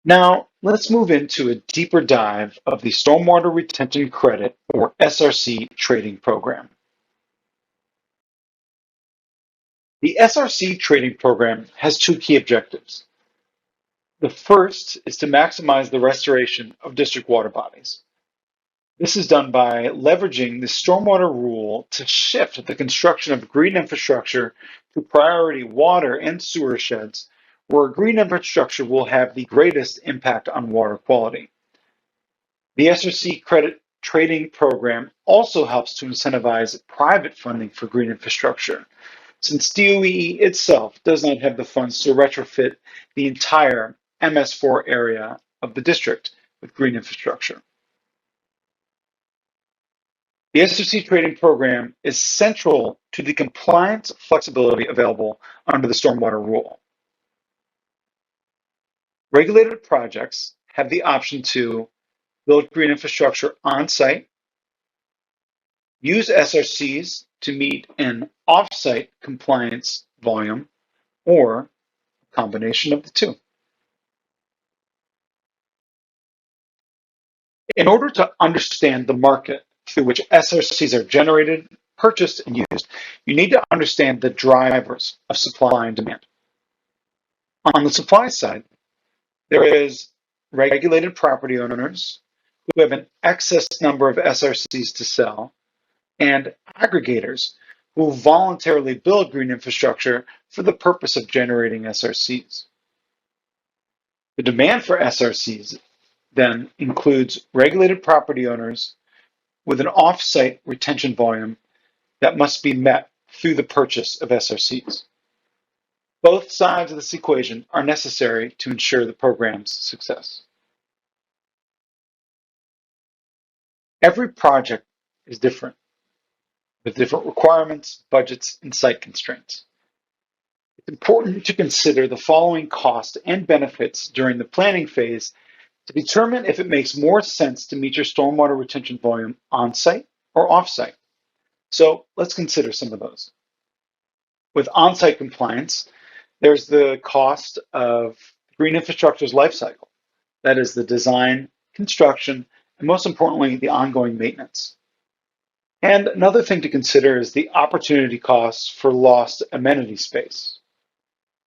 Now, let's move into a deeper dive of the Stormwater Retention Credit, or SRC trading program. The SRC trading program has two key objectives. The first is to maximize the restoration of district water bodies. This is done by leveraging the stormwater rule to shift the construction of green infrastructure to priority water and sewer sheds, where green infrastructure will have the greatest impact on water quality. The SRC credit trading program also helps to incentivize private funding for green infrastructure, since DOE itself does not have the funds to retrofit the entire MS4 area of the district with green infrastructure. The SRC trading program is central to the compliance flexibility available under the stormwater rule. Regulated projects have the option to build green infrastructure on site, use SRCs to meet an off-site compliance volume, or a combination of the two. In order to understand the market through which SRCs are generated, purchased, and used, you need to understand the drivers of supply and demand. On the supply side, there is regulated property owners who have an excess number of SRCs to sell, and aggregators who voluntarily build green infrastructure for the purpose of generating SRCs. The demand for SRCs then includes regulated property owners with an off-site retention volume that must be met through the purchase of SRCs. Both sides of this equation are necessary to ensure the program's success. Every project is different, with different requirements, budgets, and site constraints. It's important to consider the following costs and benefits during the planning phase to determine if it makes more sense to meet your stormwater retention volume on-site or off-site. So let's consider some of those. With on-site compliance, there's the cost of green infrastructure's life cycle. That is the design, construction, and most importantly, the ongoing maintenance. And another thing to consider is the opportunity costs for lost amenity space.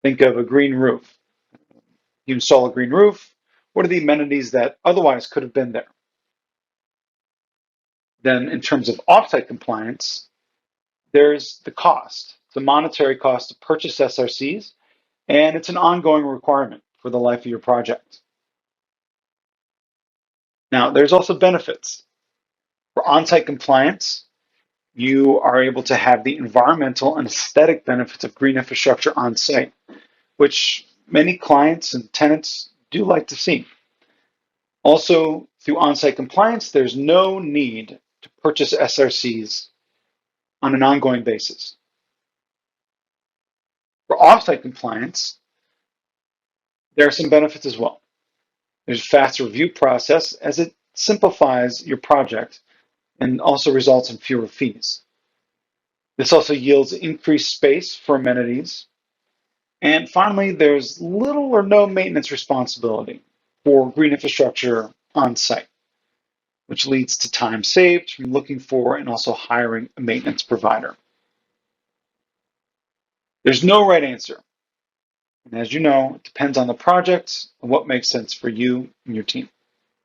Think of a green roof. You install a green roof, what are the amenities that otherwise could have been there? Then in terms of off-site compliance, there's the cost. It's a monetary cost to purchase SRCs, and it's an ongoing requirement for the life of your project. Now, there's also benefits. For on-site compliance, you are able to have the environmental and aesthetic benefits of green infrastructure on site, which many clients and tenants do like to see. Also, through on-site compliance, there's no need to purchase SRCs on an ongoing basis. For off-site compliance, there are some benefits as well. There's a faster review process as it simplifies your project and also results in fewer fees. This also yields increased space for amenities. And finally, there's little or no maintenance responsibility for green infrastructure on site, which leads to time saved from looking for and also hiring a maintenance provider. There's no right answer. And as you know, it depends on the project and what makes sense for you and your team.